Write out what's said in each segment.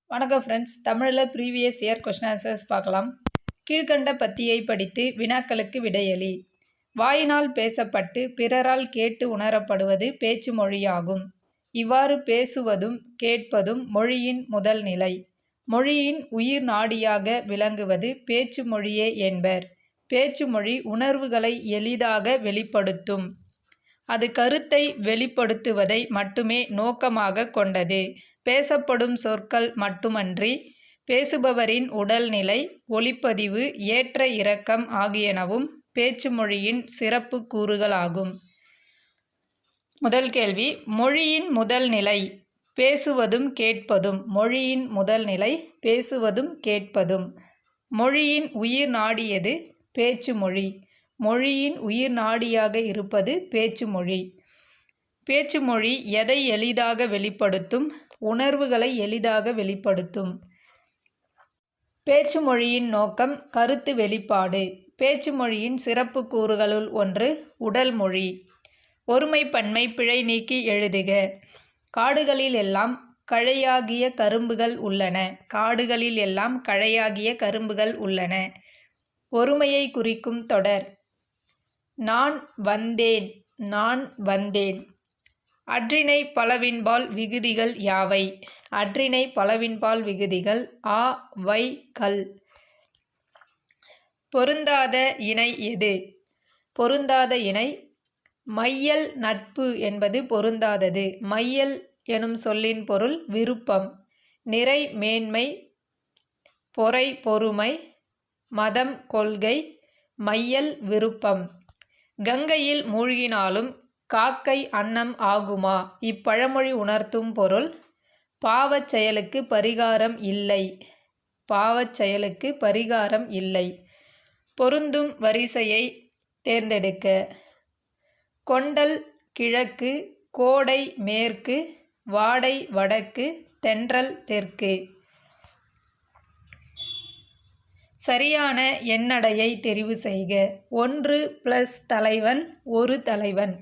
வணக்கம் ஃப்ரெண்ட்ஸ். தமிழில் previous year question answers பார்க்கலாம். கீழ்கண்ட பத்தியை படித்து வினாக்களுக்கு விடையளி. வாயினால் பேசப்பட்டு பிறரால் கேட்டு உணரப்படுவது பேச்சு மொழியாகும். இவ்வாறு பேசுவதும் கேட்பதும் மொழியின் முதல் நிலை. மொழியின் உயிர் நாடியாக விளங்குவது பேச்சு மொழியே என்பர். பேச்சு மொழி உணர்வுகளை எளிதாக வெளிப்படுத்தும். அது கருத்தை வெளிப்படுத்துவதை மட்டுமே நோக்கமாக கொண்டது. பேசப்படும் சொற்கள் மட்டுமன்றி பேசுபவரின் உடல்நிலை, ஒலிப்பதிவு, ஏற்ற இறக்கம் ஆகியனவும் பேச்சு மொழியின் சிறப்பு கூறுகளாகும். முதல் கேள்வி, மொழியின் முதல் நிலை பேசுவதும் கேட்பதும். மொழியின் முதல் நிலை பேசுவதும் கேட்பதும். மொழியின் உயிர் நாடியது பேச்சு மொழி. மொழியின் உயிர் நாடியாக இருப்பது பேச்சு மொழி. பேச்சு மொழி எதை எளிதாக வெளிப்படுத்தும்? உணர்வுகளை எளிதாக வெளிப்படுத்தும். பேச்சு மொழியின் நோக்கம் கருத்து வெளிப்பாடு. பேச்சு மொழியின் சிறப்பு கூறுகளுள் ஒன்று உடல் மொழி. ஒருமைப்பன்மை பிழை நீக்கி எழுதுக. காடுகளில் எல்லாம் கழையாகிய கரும்புகள் உள்ளன. காடுகளில் எல்லாம் கழையாகிய கரும்புகள் உள்ளன. ஒருமையை குறிக்கும் தொடர். நான் வந்தேன். நான் வந்தேன். அற்றிணை பலவின்பால் விகுதிகள் யாவை? அற்றிணை பலவின்பால் விகுதிகள் ஆ, வை, கள். பொருந்தாத இணை எது? பொருந்தாத இணை மையல். நட்பு என்பது பொருந்தாதது. மையல் எனும் சொல்லின் பொருள் விருப்பம். நிறை மேன்மை, பொறை பொறுமை, மதம் கொள்கை, மையல் விருப்பம். கங்கையில் மூழ்கினாலும் காக்கை அன்னம் ஆகுமா? இப்பழமொழி உணர்த்தும் பொருள் பாவச் செயலுக்கு பரிகாரம் இல்லை. பாவச் செயலுக்கு பரிகாரம் இல்லை. பொருந்தும் வரிசையை தேர்ந்தெடுக்க. கொண்டல் கிழக்கு, கோடை மேற்கு, வாடை வடக்கு, தென்றல் தெற்கு. சரியான எண்ணடையை தெரிவு செய்க. 1 + தலைவன் ஒரு தலைவன்.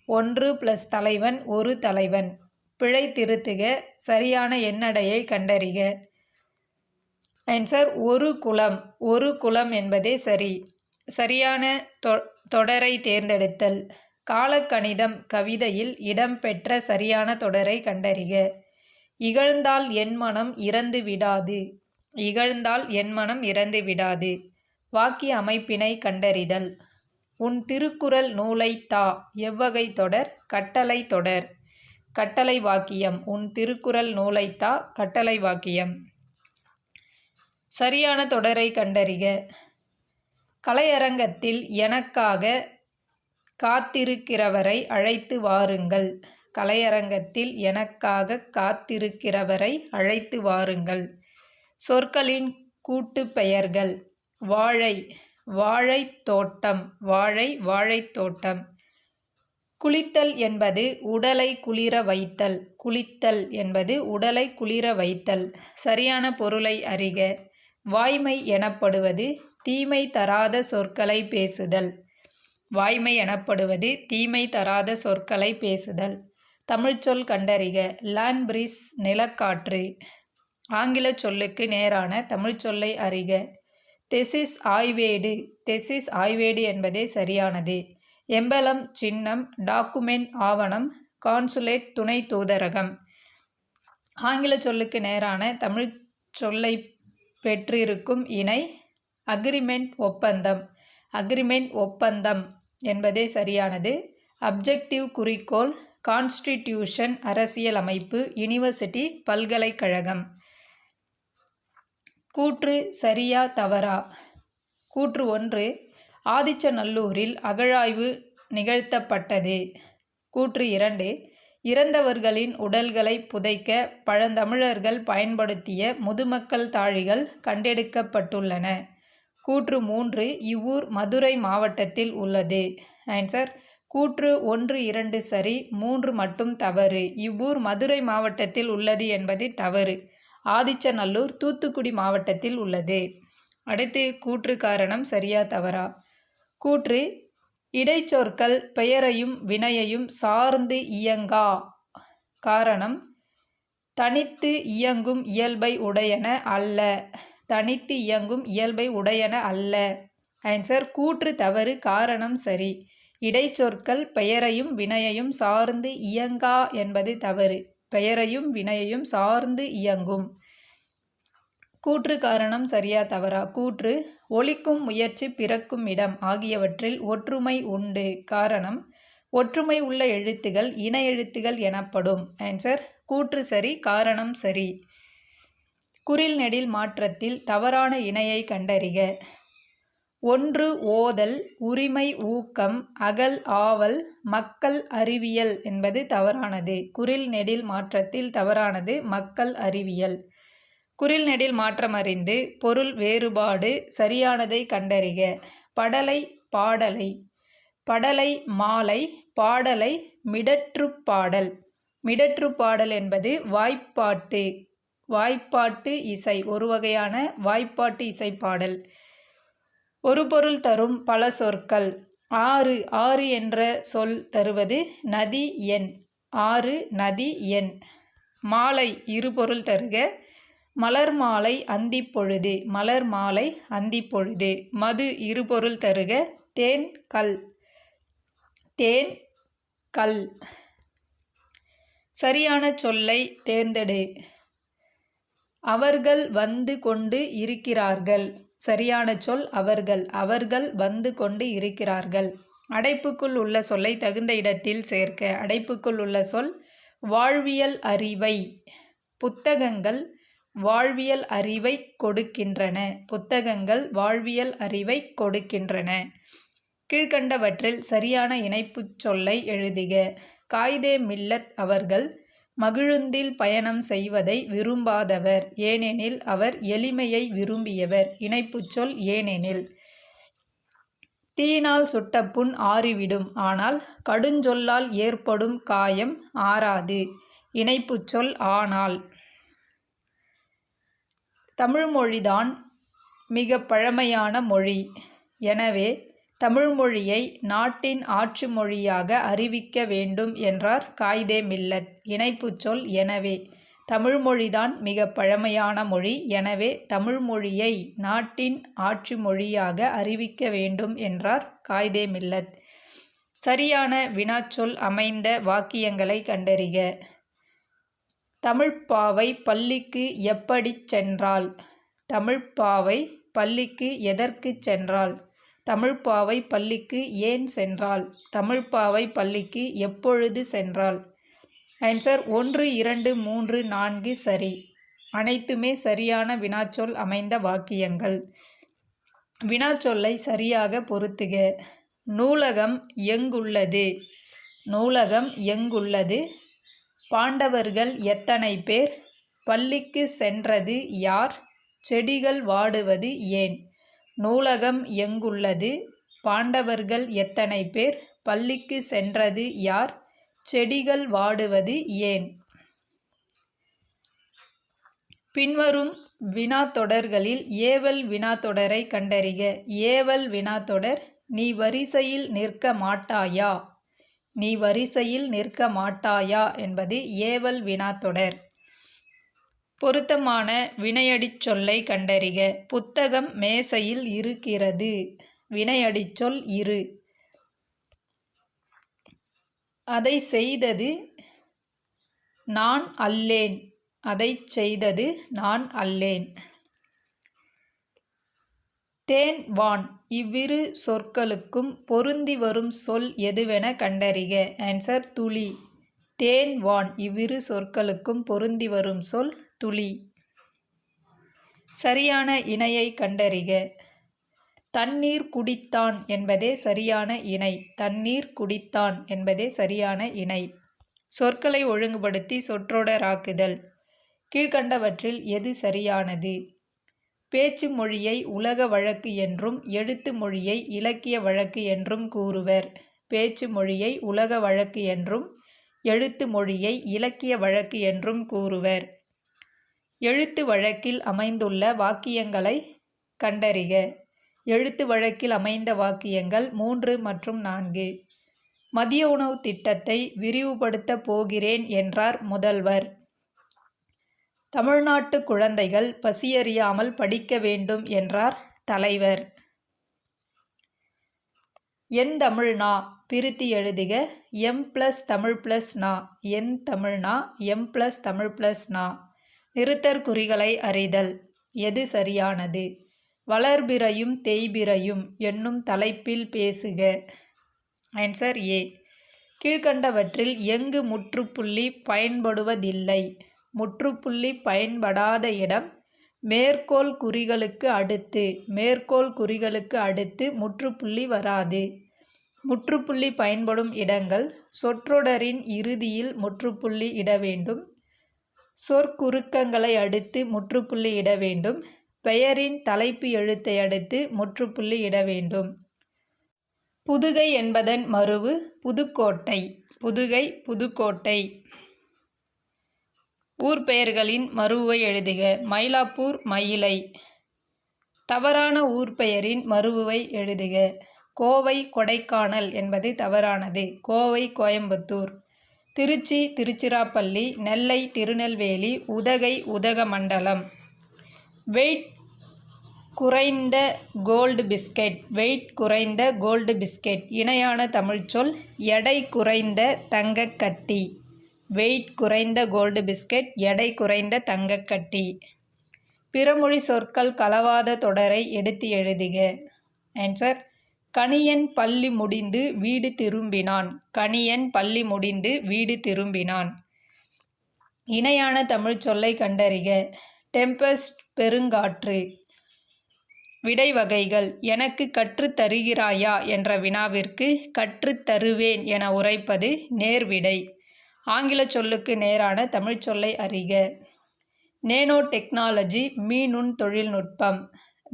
1 + தலைவன் ஒரு தலைவன். பிழை திருத்துக. சரியான எண்ணடையை கண்டறிக. ஆன்சர் ஒரு குலம். ஒரு குலம் என்பதே சரி. சரியான தொடரை தேர்ந்தெடுத்தல். காலக்கணிதம் கவிதையில் இடம்பெற்ற சரியான தொடரை கண்டறிக. இகழ்ந்தால் என் மனம் இறந்து விடாது. இகழ்ந்தால் என் மனம் இறந்து விடாது. வாக்கிய அமைப்பினை கண்டறிதல். உன் திருக்குறள் நூலை தா. எவ்வகை தொடர்? கட்டளை தொடர். கட்டளை வாக்கியம். உன் திருக்குறள் நூலை தா கட்டளை வாக்கியம். சரியான தொடரை கண்டறிக. கலையரங்கத்தில் எனக்காக காத்திருக்கிறவரை அழைத்து வாருங்கள். கலையரங்கத்தில் எனக்காக காத்திருக்கிறவரை அழைத்து வாருங்கள். சொற்களின் கூட்டுப் பெயர்கள். வாழை, வாழைத் தோட்டம். வாழை, வாழைத் தோட்டம். குளித்தல் என்பது உடலை குளிர வைத்தல். குளித்தல் என்பது உடலை குளிர வைத்தல். சரியான பொருளை அறிக. வாய்மை எனப்படுவது தீமை தராத சொற்களை பேசுதல். வாய்மை எனப்படுவது தீமை தராத சொற்களை பேசுதல். தமிழ்ச்சொல் கண்டறிக. லேண்ட் பிரீஸ் நிலக்காற்று. ஆங்கில சொல்லுக்கு நேரான தமிழ்ச்சொல்லை அறிக. தெசிஸ் ஆய்வேடு. தெசிஸ் ஆய்வேடு என்பதே சரியானது. எம்பலம் சின்னம். டாக்குமெண்ட் ஆவணம். கான்சுலேட் துணை தூதரகம். ஆங்கில சொல்லுக்கு நேரான தமிழ் சொல்லை பெற்றிருக்கும் இணை அக்ரிமெண்ட் ஒப்பந்தம். அக்ரிமெண்ட் ஒப்பந்தம் என்பதே சரியானது. அப்ஜெக்டிவ் குறிக்கோள். கான்ஸ்டிடியூஷன் அரசியல் அமைப்பு. யூனிவர்சிட்டி பல்கலைக்கழகம். கூற்று சரியா தவறா? கூற்று 1, ஆதிச்சநல்லூரில் அகழாய்வு நிகழ்த்தப்பட்டது. கூற்று 2, இறந்தவர்களின் உடல்களை புதைக்க பழந்தமிழர்கள் பயன்படுத்திய முதுமக்கள் தாழிகள் கண்டெடுக்கப்பட்டுள்ளன. கூற்று 3, இவ்வூர் மதுரை மாவட்டத்தில் உள்ளது. ஆன்சர் கூற்று 1, 2 சரி, 3 மட்டும் தவறு. இவ்வூர் மதுரை மாவட்டத்தில் உள்ளது என்பது தவறு. ஆதிச்சநல்லூர் தூத்துக்குடி மாவட்டத்தில் உள்ளது. அடுத்து கூற்று காரணம் சரியா தவறா? கூற்று இடைச்சொற்கள் பெயரையும் வினையையும் சார்ந்து இயங்கா. காரணம் தனித்து இயங்கும் இயல்பை உடையன அல்ல. தனித்து இயங்கும் இயல்பை உடையன அல்ல. ஆன்சர் கூற்று தவறு, காரணம் சரி. இடைச்சொற்கள் பெயரையும் வினையையும் சார்ந்து இயங்கா என்பது தவறு. பெயரையும் வினையையும் சார்ந்து இயங்கும். கூற்று காரணம் சரியா தவறா? கூற்று ஒலிக்கும் முயற்சி பிறக்கும் இடம் ஆகியவற்றில் ஒற்றுமை உண்டு. காரணம் ஒற்றுமை உள்ள எழுத்துகள் இன எழுத்துகள் எனப்படும். ஆன்சர் கூற்று சரி, காரணம் சரி. குறில் நெடில் மாற்றத்தில் தவறான இணையை கண்டறிக. ஒன்று ஓதல், உரிமை, ஊக்கம், அகல், ஆவல், மக்கள், அறிவியல் என்பது தவறானது. குறில் நெடில் மாற்றத்தில் தவறானது மக்கள் அறிவியல். குறில் நெடில் மாற்றம் அறிந்து பொருள் வேறுபாடு சரியானதை கண்டறிக. படலை பாடலை, படலை மாலை, பாடலை மிடற்றுப்பாடல். மிடற்றுப்பாடல் என்பது வாய்ப்பாட்டு. வாய்ப்பாட்டு இசை, ஒரு வகையான வாய்ப்பாட்டு இசைப்பாடல். ஒரு பொருள் தரும் பல சொற்கள். ஆறு, ஆறு என்ற சொல் தருவது நதி எண். ஆறு நதி எண். மாலை இரு பொருள் தருக. மலர் மாலை அந்திப்பொழுது. மலர் மாலை அந்திப்பொழுது. மது இரு பொருள் தருக. தேன் கல். தேன் கல். சரியான சொல்லை தேர்ந்தெடு. அவர்கள் வந்து கொண்டு இருக்கிறார்கள். சரியான சொல் அவர்கள். அவர்கள் வந்து கொண்டு இருக்கிறார்கள். அடைப்புக்குள் உள்ள சொல்லை தகுந்த இடத்தில் சேர்க்க. அடைப்புக்குள் உள்ள சொல் வாழ்வியல் அறிவை. புத்தகங்கள் வாழ்வியல் அறிவை கொடுக்கின்றன. புத்தகங்கள் வாழ்வியல் அறிவை கொடுக்கின்றன. கீழ்கண்டவற்றில் சரியான இணைப்புச் சொல்லை எழுதுக. காயிதே மில்லத் அவர்கள் மகிழுந்தில் பயணம் செய்வதை விரும்பாதவர். ஏனெனில் அவர் எளிமையை விரும்பியவர். இணைப்புச் சொல் ஏனெனில். தீயினால் சுட்ட புண் ஆறிவிடும், ஆனால் கடுஞ்சொல்லால் ஏற்படும் காயம் ஆறாது. இணைப்புச் சொல் ஆனால். தமிழ்மொழிதான் மிக பழமையான மொழி. எனவே தமிழ்மொழியை நாட்டின் ஆட்சி மொழியாக அறிவிக்க வேண்டும் என்றார் காயிதே மில்லத். இணைப்புச் சொல் எனவே. தமிழ்மொழிதான் மிக பழமையான மொழி. எனவே தமிழ்மொழியை நாட்டின் ஆட்சி மொழியாக அறிவிக்க வேண்டும் என்றார் காயிதே மில்லத். சரியான வினாச்சொல் அமைந்த வாக்கியங்களை கண்டறிக. தமிழ்ப்பாவை பள்ளிக்கு எப்படிச் சென்றாள்? தமிழ்ப்பாவை பள்ளிக்கு எதற்குச் சென்றாள்? தமிழ்ப்பாவை பள்ளிக்கு ஏன் சென்றாள்? தமிழ்ப்பாவை பள்ளிக்கு எப்பொழுது சென்றாள்? ஆன்சர் 1, 2, 3, 4 சரி. அனைத்துமே சரியான வினாச்சொல் அமைந்த வாக்கியங்கள். வினாச்சொல்லை சரியாக பொருத்துக. நூலகம் எங்குள்ளது? நூலகம் எங்குள்ளது? பாண்டவர்கள் எத்தனை பேர்? பள்ளிக்கு சென்றது யார்? செடிகள் வாடுவது ஏன்? நூலகம் எங்குள்ளது? பாண்டவர்கள் எத்தனை பேர்? பள்ளிக்கு சென்றது யார்? செடிகள் வாடுவது ஏன்? பின்வரும் வினாத்தொடர்களில் ஏவல் வினாத்தொடரை கண்டறிக. ஏவல் வினாத்தொடர் நீ வரிசையில் நிற்க மாட்டாயா? நீ வரிசையில் நிற்க மாட்டாயா என்பது ஏவல் வினாத்தொடர். பொருத்தமான வினையடிச் சொல்லை கண்டறிக. புத்தகம் மேசையில் இருக்கிறது. வினையடிச்சொல் இரு. அதை செய்தது நான் அல்லேன். அதை செய்தது நான் அல்லேன். தேன் வான் இவ்விரு சொற்களுக்கும் பொருந்தி வரும் சொல் எதுவென கண்டறிக. ஆன்சர் துளி. தேன் வான் இவ்விரு சொற்களுக்கும் பொருந்தி வரும் சொல் துளி. சரியான இணையை கண்டறிக. தண்ணீர் குடித்தான் என்பதே சரியான இணை. தண்ணீர் குடித்தான் என்பதே சரியான இணை. சொற்களை ஒழுங்குபடுத்தி சொற்றொடராக்குதல். கீழ்கண்டவற்றில் எது சரியானது? பேச்சு மொழியை உலக வழக்கு என்றும் எழுத்து மொழியை இலக்கிய வழக்கு என்றும் கூறுவர். பேச்சு மொழியை உலக வழக்கு என்றும் எழுத்து மொழியை இலக்கிய வழக்கு என்றும் கூறுவர். எழுத்து வழக்கில் அமைந்துள்ள வாக்கியங்களை கண்டறிக. எழுத்து வழக்கில் அமைந்த வாக்கியங்கள் 3 மற்றும் 4. மதிய உணவு திட்டத்தை விரிவுபடுத்தப் போகிறேன் என்றார் முதல்வர். தமிழ்நாட்டு குழந்தைகள் பசியறியாமல் படிக்க வேண்டும் என்றார் தலைவர். என் தமிழ்நா பிரித்து எழுதுக. M+தமிழ்+நா. என் தமிழ்நா M+தமிழ்+நா. நிறுத்தற்குறிகளை அறிதல். எது சரியானது? வளர்பிறையும் தேய்பிறையும் என்னும் தலைப்பில் பேசுக. Answer A. கீழ்க்கண்டவற்றில் எங்கு முற்றுப்புள்ளி பயன்படுவதில்லை? முற்றுப்புள்ளி பயன்படாத இடம் மேற்கோள் குறிகளுக்கு அடுத்து. மேற்கோள் குறிகளுக்கு அடுத்து முற்றுப்புள்ளி வராது. முற்றுப்புள்ளி பயன்படும் இடங்கள் சொற்றொடரின் இறுதியில் முற்றுப்புள்ளி இட வேண்டும். சொற்குறுக்கங்களை அடுத்து முற்றுப்புள்ளி இட வேண்டும். பெயரின் தலைப்பு எழுத்தை அடுத்து முற்றுப்புள்ளி இட வேண்டும். புதுகை என்பதன் மருவு புதுக்கோட்டை. புதுகை, புதுக்கோட்டை. ஊர் பெயர்களின் மருவை எழுதுக. மயிலாப்பூர், மயிலை. தவறான ஊர் பெயரின் மருவை எழுதுக. கோவை, கொடைக்கானல் என்பது தவறானது. கோவை, கோயம்புத்தூர். திருச்சி, திருச்சிராப்பள்ளி. நெல்லை, திருநெல்வேலி. உதகை, உதகமண்டலம். வெயிட் குறைந்த கோல்டு பிஸ்கெட். வெயிட் குறைந்த கோல்டு பிஸ்கெட். இணையான தமிழ்ச்சொல் எடை குறைந்த தங்கக்கட்டி. வெயிட் குறைந்த கோல்டு பிஸ்கெட், எடை குறைந்த தங்கக்கட்டி. பிறமொழி சொற்கள் கலவாத தொடரை எடுத்து எழுதுக. ஆன்சர் கணியன் பள்ளி முடிந்து வீடு திரும்பினான். கணியன் பள்ளி முடிந்து வீடு திரும்பினான். இணையான தமிழ் சொல்லை கண்டறிக. டெம்பஸ்ட், பெருங்காற்று. விடை வகைகள். எனக்கு கற்றுத் தருகிறாயா என்ற வினாவிற்கு கற்றுத் தருவேன் என உரைப்பது நேர்விடை. ஆங்கில சொல்லுக்கு நேரான தமிழ் சொல்லை அறிக. நேனோ டெக்னாலஜி, மீநுண் தொழில்நுட்பம்.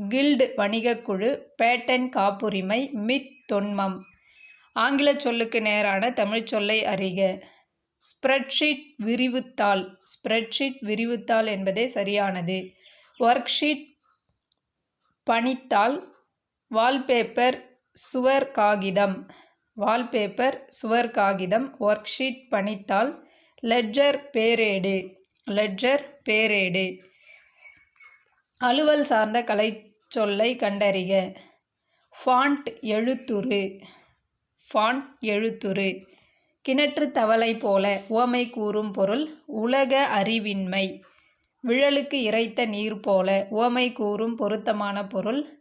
கில்டு வணிகக்குழு, பேட்டன் காப்புரிமை, மித் தொன்மம். ஆங்கில சொல்லுக்கு நேரான தமிழ் சொல்லை அறிக. ஸ்ப்ரெட்ஷீட், விரிவுத்தாள். ஸ்ப்ரெட்ஷீட், விரிவுத்தாள் என்பதே சரியானது. ஒர்க்ஷீட், பணித்தாள். வால்பேப்பர், சுவர் காகிதம். வால்பேப்பர், சுவர் காகிதம். ஒர்க்ஷீட், பணித்தாள். லெட்ஜர், பேரேடு. லெட்ஜர், பேரேடு. அலுவல் சார்ந்த கலை சொல்லை கண்டறிக. ஃபாண்ட், எழுத்துரு. ஃபாண்ட், எழுத்துரு. கிணற்று தவளை போல. உவமை கூறும் பொருள் உலக அறிவின்மை. விழலுக்கு இறைத்த நீர் போல. உவமை கூறும் பொருத்தமான பொருள்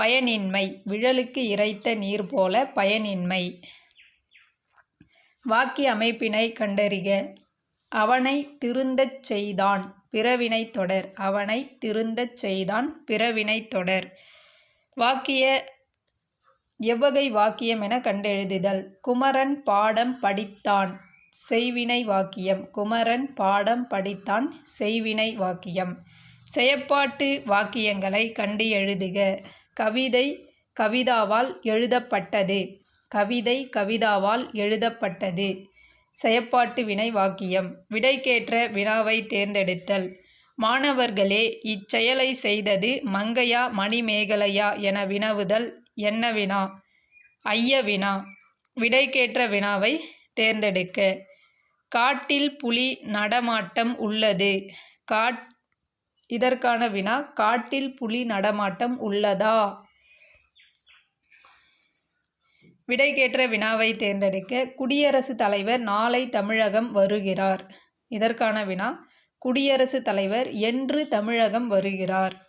பயனின்மை. விழலுக்கு இறைத்த நீர் போல, பயனின்மை. வாக்கிய அமைப்பினை கண்டறிக. அவனை திருந்தச் செய்தான். பிறவினை தொடர். அவனை திருந்தச் செய்தான். பிறவினை தொடர். வாக்கிய எவ்வகை வாக்கியம் என கண்டெழுதுதல். குமரன் பாடம் படித்தான். செய்வினை வாக்கியம். குமரன் பாடம் படித்தான். செய்வினை வாக்கியம். செயப்பாட்டு வாக்கியங்களை கண்டு எழுதுக. கவிதை கவிதாவால் எழுதப்பட்டது. கவிதை கவிதாவால் எழுதப்பட்டது. செயப்பாட்டு வினை வாக்கியம். விடைக்கேற்ற வினாவை தேர்ந்தெடுத்தல். மாணவர்களே, இச்செயலை செய்தது மங்கையா மணிமேகலையா என வினவுதல் என்ன வினா? ஐய வினா. விடைக்கேற்ற வினாவை தேர்ந்தெடுக்க. காட்டில் புலி நடமாட்டம் உள்ளது. இதற்கான வினா காட்டில் புலி நடமாட்டம் உள்ளதா? விடைக்கேற்ற வினாவை தேர்ந்தெடுக்க. குடியரசுத் தலைவர் நாளை தமிழகம் வருகிறார். இதற்கான வினா குடியரசுத் தலைவர் என்று தமிழகம் வருகிறார்.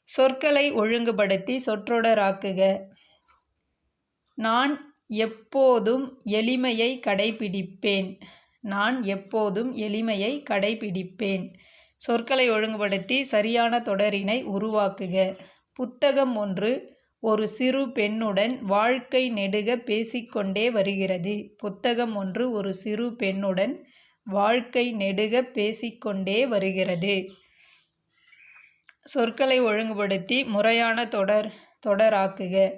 சொற்களை ஒழுங்குபடுத்தி சொற்றொடராக்குக. நான் எப்போதும் எளிமையை கடைபிடிப்பேன். நான் எப்போதும் எளிமையை கடைபிடிப்பேன். சொற்களை ஒழுங்குபடுத்தி சரியான தொடரினை உருவாக்குக. புத்தகம் ஒன்று ஒரு சிறு பெண்ணுடன் வாழ்க்கை நெடுக பேசிக்கொண்டே வருகிறது. புத்தகம் ஒன்று ஒரு சிறு பெண்ணுடன் வாழ்க்கை நெடுக பேசிக்கொண்டே வருகிறது. சொற்களை ஒழுங்குபடுத்தி முறையான தொடராக்குக.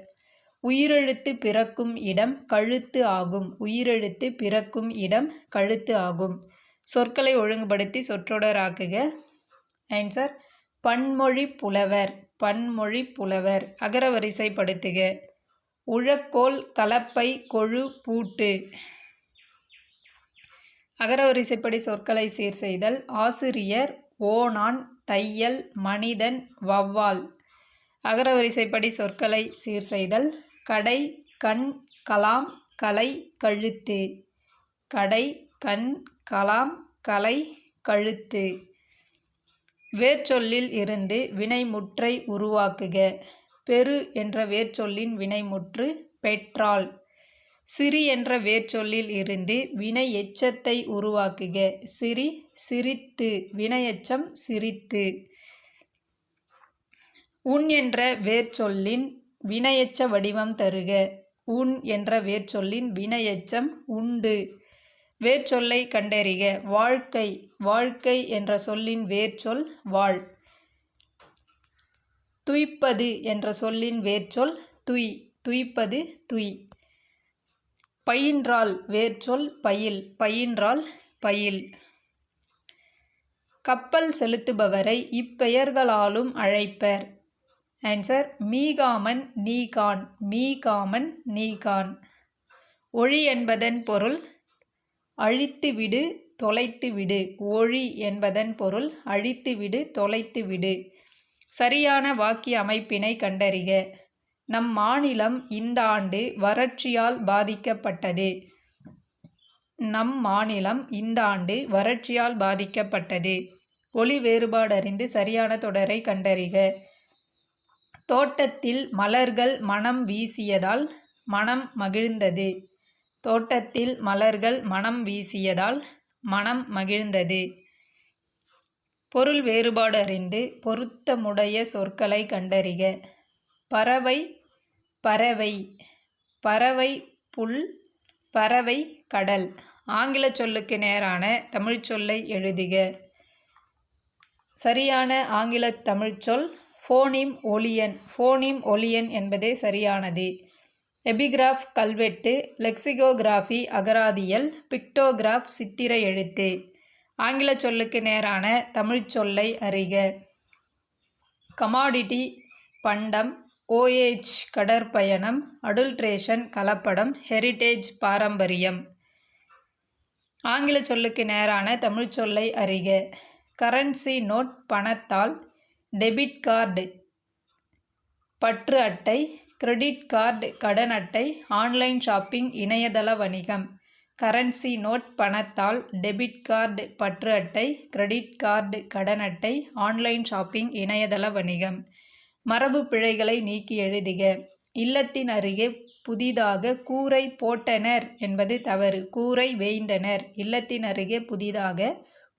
உயிரெழுத்து பிறக்கும் இடம் கழுத்து ஆகும். உயிரெழுத்து பிறக்கும் இடம் கழுத்து ஆகும். சொற்களை ஒழுங்குபடுத்தி சொற்றொடராக்குக. ஆன்சர் பன்மொழி புலவர். பன்மொழி புலவர். அகரவரிசைப்படுத்துக. உழக்கோல், கலப்பை, கொழு, பூட்டு. அகரவரிசைப்படி சொற்களை சீர் செய்தல். ஆசிரியர், ஓணான், தையல், மனிதன், வௌவால். அகரவரிசைப்படி சொற்களை சீர் செய்தல். கடை, கண், கலாம், கலை, கழுத்து. கடை, கண், கலாம், கலை, கழுத்து. வேர்ச்சொல்லில் இருந்து வினைமுற்றை உருவாக்குக. பெரு என்ற வேர்ச்சொல்லின் வினைமுற்று பெற்றாள். சிரி என்ற வேர்ச்சொல்லில் இருந்து வினை எச்சத்தை உருவாக்குக. சிரி, சிரித்து. வினையெச்சம் சிரித்து. உன் என்ற வேர்ச்சொல்லின் வினையெச்ச வடிவம் தருக. உன் என்ற வேர்ச்சொல்லின் வினையெச்சம் உண்டு. வேர்ச்சொல்லை கண்டறிக. வாழ்க்கை. வாழ்க்கை என்ற சொல்லின் வேர்ச்சொல் வாழ். துய்ப்பது என்ற சொல்லின் வேர்ச்சொல் துய். துய்ப்பது துய். பயின்றாள் வேர்ச்சொல் பயில். பயின்றாள் பயில். கப்பல் செலுத்துபவரை இப்பெயர்களாலும் அழைப்பர். ஆன்சர் மீகாமன், நீகான். மீகாமன், நீகான். ஒழி என்பதன் பொருள் அழித்துவிடு, தொலைத்துவிடு. ஒழி என்பதன் பொருள் அழித்துவிடு, தொலைத்துவிடு. சரியான வாக்கிய அமைப்பினை கண்டறிக. நம் மாநிலம் இந்த ஆண்டு வறட்சியால் பாதிக்கப்பட்டது. நம் மாநிலம் இந்த ஆண்டு வறட்சியால் பாதிக்கப்பட்டது. ஒலி வேறுபாடு அறிந்து சரியான தொடரை கண்டறிக. தோட்டத்தில் மலர்கள் மனம் வீசியதால் மனம் மகிழ்ந்தது. தோட்டத்தில் மலர்கள் மனம் வீசியதால் மனம் மகிழ்ந்தது. பொருள் வேறுபாடு அறிந்து பொருத்தமுடைய சொற்களை கண்டறிக. பறவை, பறவை. பறவை புல், பறவை கடல். ஆங்கில சொல்லுக்கு நேரான தமிழ்ச் சொல்லை எழுதுக. சரியான ஆங்கில தமிழ்ச்சொல் ஃபோனிம் ஒலியன். ஃபோனிம் ஒலியன் என்பதே சரியானது. எபிகிராஃப் கல்வெட்டு, லெக்சிகோகிராஃபி அகராதியல், பிக்டோகிராஃப் சித்திர எழுத்து. ஆங்கில சொல்லுக்கு நேரான தமிழ்ச் சொல்லை அறிக. கமாடிட்டி பண்டம், ஓஏஜ் கடற்பயணம், அடல்ட்ரேஷன் கலப்படம், ஹெரிட்டேஜ் பாரம்பரியம். ஆங்கில சொல்லுக்கு நேரான தமிழ்ச் சொல்லை அறிக. கரன்சி நோட் பணத்தாள், டெபிட் கார்டு பற்று அட்டை, கிரெடிட் கார்டு கடன் அட்டை, ஆன்லைன் ஷாப்பிங் இணையதள வணிகம். கரன்சி நோட் பணத்தாள், டெபிட் கார்டு பற்று அட்டை, கிரெடிட் கார்டு கடன் அட்டை, ஆன்லைன் ஷாப்பிங் இணையதள வணிகம். மரபு பிழைகளை நீக்கி எழுதுக. இல்லத்தின் அருகே புதிதாக கூரை போட்டனர் என்பது தவறு. கூரை வேய்ந்தனர். இல்லத்தின் அருகே புதிதாக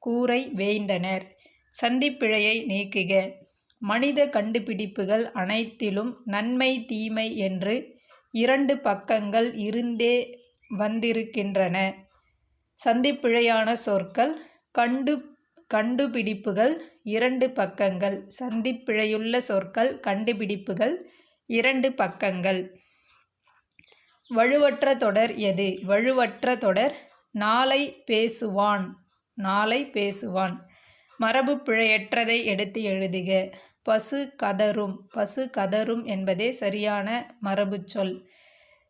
கூரை வேய்ந்தனர். சந்திப்பிழையை நீக்குக. மனித கண்டுபிடிப்புகள் அனைத்திலும் நன்மை தீமை என்று 2 பக்கங்கள் இருந்தே வந்திருக்கின்றன. சந்திப்பிழையான சொற்கள் கண்டுபிடிப்புகள் 2 பக்கங்கள். சந்திப்பிழையுள்ள சொற்கள் கண்டுபிடிப்புகள் 2 பக்கங்கள். வலுவற்ற தொடர் எது? வலுவற்ற தொடர் நாளை பேசுவான். நாளை பேசுவான். மரபு பிழையற்றதை எடுத்து எழுதுக. பசு கதறும். பசு கதறும் என்பதே சரியான மரபு சொல்.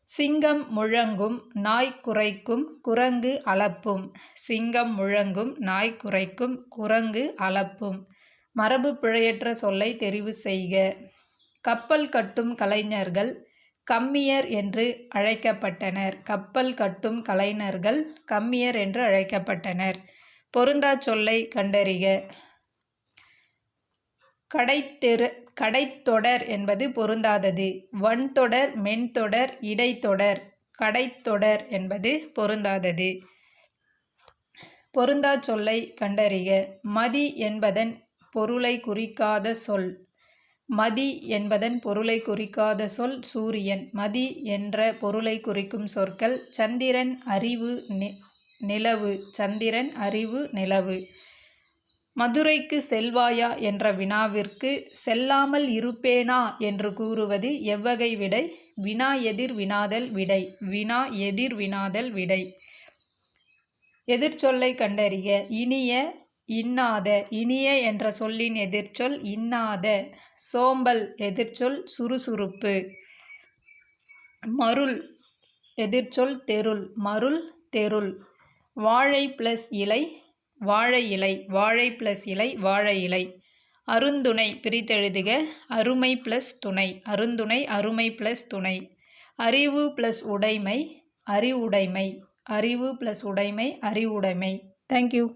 சிங்கம் முழங்கும், நாய் குரைக்கும், குரங்கு அலப்பும். சிங்கம் முழங்கும், நாய் குரைக்கும், குரங்கு அலப்பும். மரபு பிழையற்ற சொல்லை தெரிவு செய்க. கப்பல் கட்டும் கலைஞர்கள் கம்மியர் என்று அழைக்கப்பட்டனர். கப்பல் கட்டும் கலைஞர்கள் கம்மியர் என்று அழைக்கப்பட்டனர். பொருந்தா சொல்லை கண்டறிக. கடைத்தொடர் என்பது பொருந்தாதது. வன்தொடர், மென்தொடர், இடைத்தொடர். கடைத்தொடர் என்பது பொருந்தாதது. பொருந்தா சொல்லை கண்டறிக. மதி என்பதன் பொருளை குறிக்காத சொல். மதி என்பதன் பொருளை குறிக்காத சொல் சூரியன். மதி என்ற பொருளை குறிக்கும் சொற்கள் சந்திரன், அறிவு, நிலவு. சந்திரன், அறிவு, நிலவு. மதுரைக்கு செல்வாயா என்ற வினாவிற்கு செல்லாமல் இருப்பேனா என்று கூறுவது எவ்வகை விடை? வினா எதிர் வினாதல் விடை. வினா எதிர் வினாதல் விடை. எதிர்ச்சொல்லை கண்டறிக. இனிய, இன்னாத. இனிய என்ற சொல்லின் எதிர்ச்சொல் இன்னாத. சோம்பல் எதிர்ச்சொல் சுறுசுறுப்பு. மருள் எதிர்ச்சொல் தெருள். மருள் தெருள். வாழை ப்ளஸ் இலை வாழை இலை, வாழை ப்ளஸ் இலை வாழை இலை. அருந்துணை பிரித்தெழுதுக. அருமை ப்ளஸ் துணை, அருந்துணை அருமை ப்ளஸ் துணை. அறிவு ப்ளஸ் உடைமை அறிவுடைமை, அறிவு ப்ளஸ் உடைமை அறிவுடைமை. தேங்க்யூ.